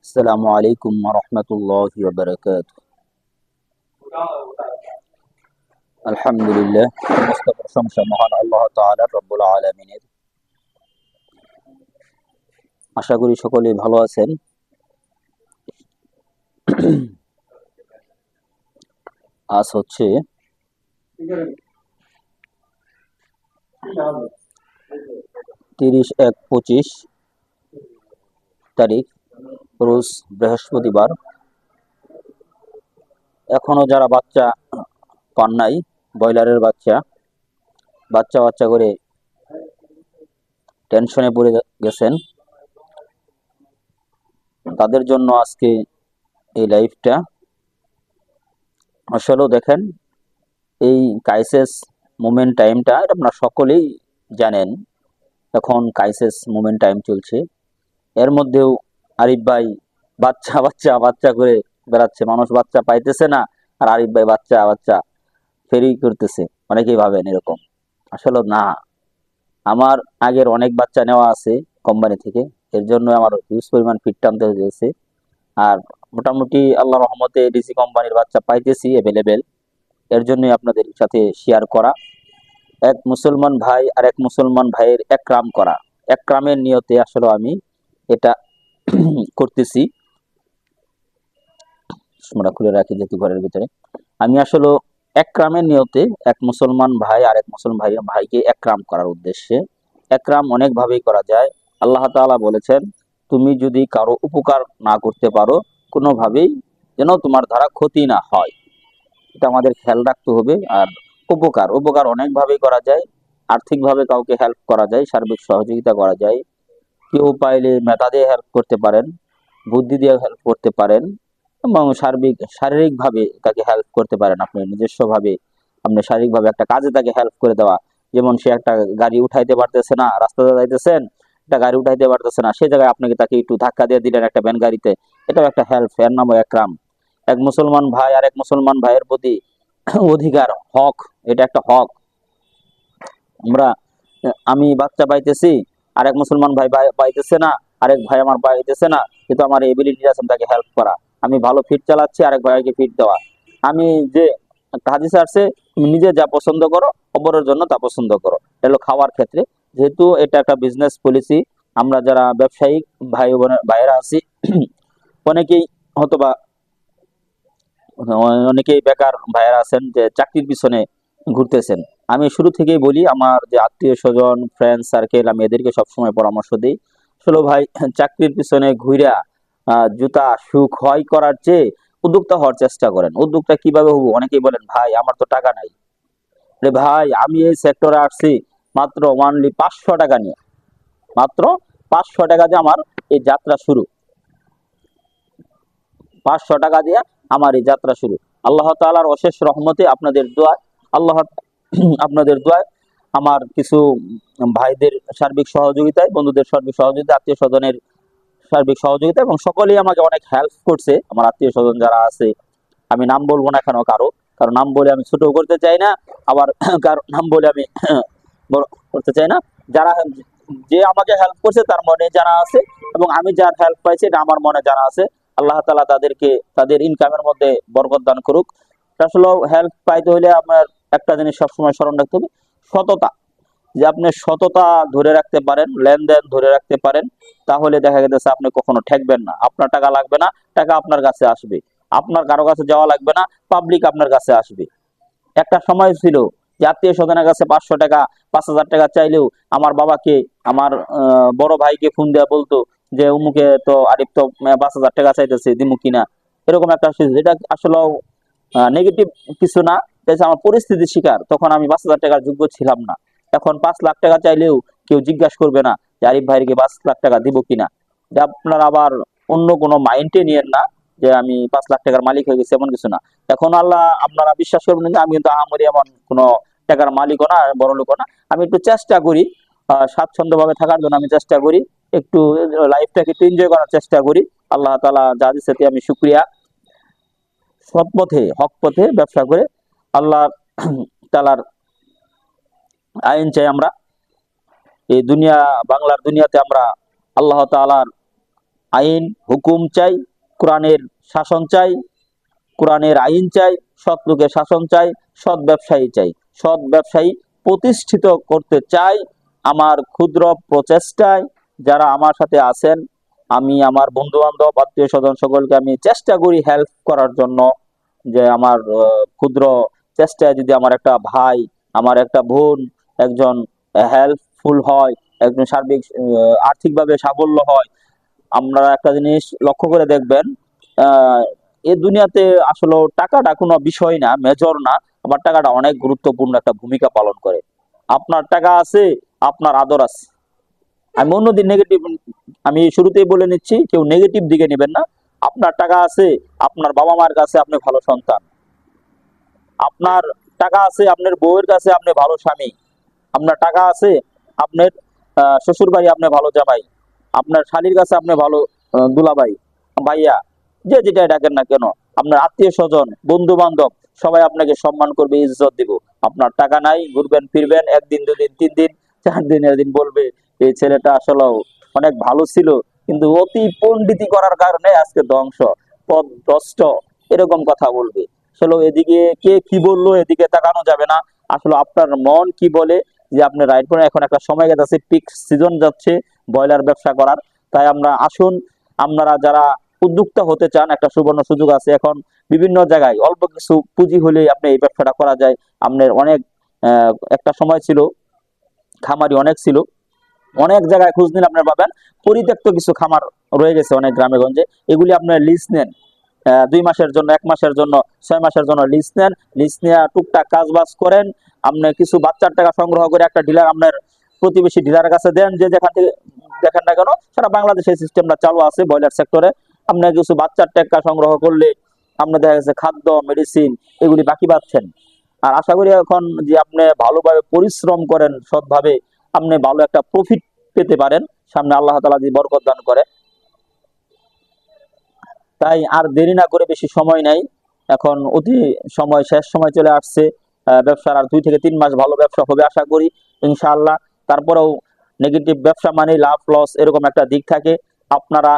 আসসালামু আলাইকুম ওয়া রাহমাতুল্লাহি ওয়া বারাকাতুহু। আলহামদুলিল্লাহ, সমস্ত প্রশংসা মহান আল্লাহ তাআলার রব্বুল আলামিনের। আশা করি সকলেই ভালো আছেন। আজ হচ্ছে 30/1/25 তারিখ, রোজ বৃহস্পতিবার। এখনো যারা বাচ্চা পান নাই, ব্রয়লারের বাচ্চা বাচ্চা বাচ্চা করে টেনশনে পড়ে গেছেন, তাদের জন্য আজকে এই লাইভটা। আসলে দেখেন, এই ক্রাইসিস মোমেন্ট টাইমটা এটা আপনারা সকলেই জানেন। এখন ক্রাইসিস মোমেন্ট টাইম চলছে, এর মধ্যেও আরিফ ভাই বাচ্চা বাচ্চা বাচ্চা করে বেড়াচ্ছে। মানুষ বাচ্চা পাইতেছে না, আর আরিফ ভাই বাচ্চা বাচ্চা ফেরি করতেছে। অনেকেই ভাবেন এরকম, আসলে না। আমার আগের অনেক বাচ্চা নেওয়া আছে কোম্পানি থেকে, এর জন্য আমার হিউজ পরিমাণ ফিট টানতে হয়েছে। আর মোটামুটি আল্লাহ রহমতে ডিসি কোম্পানির বাচ্চা পাইতেছি অ্যাভেলেবেল। এর জন্যই আপনাদের সাথে শেয়ার করা। এক মুসলমান ভাই আর এক মুসলমান ভাইয়ের একরাম করা, একরামের নিয়তে আসলে আমি এটা করতেছি। আমরা খুলে রাখি যেহেতু ঘরের ভিতরে। আমি আসলে একরামের নিয়তে এক মুসলমান ভাই আর এক মুসলমান ভাইকে একরাম করার উদ্দেশ্যে। একরাম অনেক ভাবেই করা যায়। আল্লাহ তাআলা বলেছেন, তুমি যদি কারো উপকার না করতে পারো, কোনোভাবেই যেন তোমার দ্বারা ক্ষতি না হয়, এটা আমাদের খেয়াল রাখতে হবে। আর উপকার উপকার অনেক ভাবেই করা যায়। আর্থিকভাবে কাউকে হেল্প করা যায়, সার্বিক সহযোগিতা করা যায়। কেউ পাইলে মেধা দিয়ে হেল্প করতে পারেন, বুদ্ধি দিয়ে হেল্প করতে পারেন, এবং শারীরিকভাবে তাকে হেল্প করতে পারেন। আপনি নিজস্বভাবে আপনি শারীরিকভাবে একটা কাজে তাকে হেল্প করে দেওয়া। যেমন সে একটা গাড়ি উঠাইতে পারতেছে না, রাস্তাতে যাইতেছেন, একটা গাড়ি উঠাইতে পারতেছে না, সেই জায়গায় আপনাকে তাকে একটু ধাক্কা দিয়ে দিলেন একটা ভ্যান গাড়িতে, এটাও একটা হেল্প, এর নামও একরাম। এক মুসলমান ভাই আর এক মুসলমান ভাইয়ের প্রতি অধিকার, হক, এটা একটা হক। আমরা আমি বাচ্চা পাইতেছি, আরেক মুসলমান ভাই পাইতেছে না, আরেক ভাই আমার পাইতেছে না, কিন্তু আমার এবিলিটি আছে তাকে হেল্প করা। আমি ভালো ফিট চালাচ্ছি, আরেক ভাইকে ফিট দেওয়া। আমি যে একটা হাদিসে আসছে, তুমি নিজে যা পছন্দ করো অপরের জন্য তা পছন্দ করো। এটা হলো খাওয়ার ক্ষেত্রে। যেহেতু এটা একটা বিজনেস পলিসি, আমরা যারা ব্যবসায়িক ভাইয়েরা আছি, অনেকেই হয়তোবা অনেকেই বেকার ভাইয়েরা আছেন যে চাকরির পিছনে ঘুরতেছেন। আমি শুরু থেকেই বলি, আমার যে আত্মীয় স্বজন, ফ্রেন্ড সার্কেল, আমি এদেরকে সবসময় পরামর্শ দিই, আসলে ভাই, চাকরির পিছনে ঘুরা জুতা সুখ হয় করার চেয়ে উদ্যোক্তা হওয়ার চেষ্টা করেন। উদ্যোক্তা কিভাবে হবো? অনেকেই বলেন, ভাই আমার তো টাকা নাই। রে ভাই, আমি এই সেক্টরে আসছি মাত্র ওয়ানলি 500 টাকা নিয়ে, মাত্র 500 টাকা দিয়ে আমার এই যাত্রা শুরু। 500 টাকা দিয়ে আমার এই যাত্রা শুরু। আল্লাহ তাআলার অশেষ রহমতে, আপনাদের দোয়ায়, আল্লাহ আপনাদের দোয়ায়, আমার কিছু ভাইদের সার্বিক সহযোগিতায়, বন্ধুদের সার্বিক সহযোগিতা, আত্মীয় স্বজনের সার্বিক সহযোগিতা, এবং সকলেই আমাকে অনেক হেল্প করছে। আমার আত্মীয় স্বজন যারা আছে, আমি নাম বলবো না কেন কারো, কারণ নাম বলে আমি ছোট করতে চাই না, আবার কারো নাম বলে আমি বড় করতে চাই না। যারা যে আমাকে হেল্প করছে তার মনে জানা আছে, এবং আমি যার হেল্প পাইছি এটা আমার মনে জানা আছে। আল্লাহ তাআলা তাদেরকে তাদের ইনকামের মধ্যে বরকত দান করুক। আসলে হেল্প পাইতে হলে আপনার একটা জিনিস সবসময় স্মরণ রাখতে হবে, সততা। যে আপনি সততা ধরে রাখতে পারেন, লেনদেন ধরে রাখতে পারেন, তাহলে দেখা গেছে আপনি কখনো ঠেকবেন না। আপনার টাকা লাগবে না, টাকা আপনার কাছে আসবে। আপনার কারো কাছে যাওয়া লাগবে না, পাবলিক আপনার কাছে আসবে। একটা সময় ছিল যে আত্মীয় স্বজনের কাছে 500 টাকা, 5,000 টাকা চাইলেও আমার বাবাকে, আমার বড় ভাইকে ফোন দেওয়া বলতো যে উমুকে তো আরিফ তো 5,000 টাকা চাইতেছে, দিমু কিনা। এরকম একটা এটা আসলে নেগেটিভ কিছু না, এটা আমার পরিস্থিতির শিকার। তখন আমি 5,000 টাকার যোগ্য ছিলাম না। এখন 5 লাখ টাকা চাইলেও কেউ জিজ্ঞাসা করবে না যে আরিফ ভাইকে 5 লাখ টাকা দিব কিনা। যে আপনার আবার অন্য কোনো মাইন্ডে নিয়েন না যে আমি 5 লাখ টাকার মালিক হয়ে গেছি, এমন কিছু না। এখন আল্লাহ, আপনারা বিশ্বাস করবেন না, আমি কিন্তু আহামরি এমন কোনো টাকার মালিকও না, বড় লোকও না। আমি একটু চেষ্টা করি স্বাচ্ছন্দ্য ভাবে থাকার জন্য, আমি চেষ্টা করি একটু লাইফটাকে একটু এনজয় করার চেষ্টা করি। আল্লাহ তাআলা যা দিচ্ছে আমি শুকরিয়া। সৎ পথে, হক পথে ব্যবসা করে আল্লাহ তাআলার আইন চাই আমরা। এই দুনিয়া, বাংলার দুনিয়াতে আমরা আল্লাহ তাআলার আইন হুকুম চাই, কোরআনের শাসন চাই, কোরআনের আইন চাই, সৎ লোকের শাসন চাই, সৎ ব্যবসায়ী চাই। সৎ ব্যবসায়ী প্রতিষ্ঠিত করতে চাই আমার ক্ষুদ্র প্রচেষ্টায়। যারা আমার সাথে আছেন, আমি আমার বন্ধু বান্ধব আত্মীয় স্বজন সকলকে আমি চেষ্টা করি হেল্প করার জন্য, যে আমার ক্ষুদ্র চেষ্টায় যদি আমার একটা ভাই, আমার একটা বোন একজন হেল্পফুল হয়, একজন সার্বিক আর্থিকভাবে সাবল্য হয়। আপনারা একটা জিনিস লক্ষ্য করে দেখবেন, আহ এই দুনিয়াতে আসলে টাকাটা কোনো বিষয় না, মেজর না, আবার টাকাটা অনেক গুরুত্বপূর্ণ একটা ভূমিকা পালন করে। আপনার টাকা আছে, আপনার আদর আছে। আমি অন্যদিন নেগেটিভ, আমি শুরুতেই বলে নিচ্ছি, কেউ নেগেটিভ দিকে নেবেন না। আপনার টাকা আছে, আপনার বাবা মার কাছে আপনি ভালো সন্তান। আপনার টাকা আছে, আপনার বউয়ের কাছে আপনি ভালো স্বামী। আপনার টাকা আছে, আপনার শ্বশুর বাড়ি আপনি ভালো জামাই। আপনার শালীর কাছে আপনি ভালো দুলাভাই, ভাইয়া, যে যেটাই ডাকেন না কেন। আপনার আত্মীয় স্বজন, বন্ধু বান্ধব সবাই আপনাকে সম্মান করবে, ইজ্জত দিব। আপনার টাকা নাই, ঘুরবেন ফিরবেন, একদিন দুদিন তিন দিন চার দিনের দিন বলবে এই ছেলেটা আসলে অনেক ভালো ছিল, কিন্তু অতি পণ্ডিতি করার কারণে আজকে ধ্বংস, পথ ভ্রষ্ট, এরকম কথা বলবে। আসলে এদিকে কে কি বললো এদিকে তাকানো যাবে না। আসলে আপনার মন কি বলে, যে আপনি রাইট করেন। এখন একটা সময় যাচ্ছে, পিক সিজন যাচ্ছে ব্রয়লার ব্যবসা করার। তাই আমরা আসুন, আপনারা যারা উদ্যোক্তা হতে চান, একটা সুবর্ণ সুযোগ আছে এখন। বিভিন্ন জায়গায় অল্প কিছু পুঁজি হলে আপনি এই ব্যবসাটা করা যায়। আপনার অনেক একটা সময় ছিল খামারি অনেক ছিল, অনেক জায়গায় খোঁজ নিলে আপনার পাবেন পরিত্যক্ত কিছু খামার রয়ে গেছে অনেক গ্রামে গঞ্জে। এগুলি আপনার লিজ নেন, 2 মাসের জন্য, 1 মাসের জন্য, 6 মাসের জন্য লিজ নেন। লিজ নিয়ে টুকটাক কাজ বাজ করেন। আপনি কিছু বাচ্চার টাকা সংগ্রহ করে একটা ডিলার, আপনার প্রতিবেশী ডিলারের কাছে দেন, যে যেখান থেকে দেখেন না কেন। সারা বাংলাদেশে সিস্টেমটা চালু আছে ব্রয়লার সেক্টরে। আপনার কিছু বাচ্চার টাকা সংগ্রহ করলে আপনার দেখা গেছে খাদ্য, মেডিসিন এগুলি বাকি পাচ্ছেন। আর আশা করি এখন যে আপনি ভালোভাবে পরিশ্রম করেন সৎভাবে, আপনি ভালো একটা প্রফিট পেতে পারেন সামনে, আল্লাহ তাআলা যদি বরকত দান করে। তাই আর দেরি না করে, বেশি সময় নাই, এখন অতি সময় শেষ সময় চলে আসছে। ব্যবসার আর 2 থেকে 3 মাস ভালো ব্যবসা হবে আশা করি ইনশাআল্লাহ। তারপরেও নেগেটিভ ব্যবসা মানে লাভ লস এরকম একটা দিক থাকে। আপনারা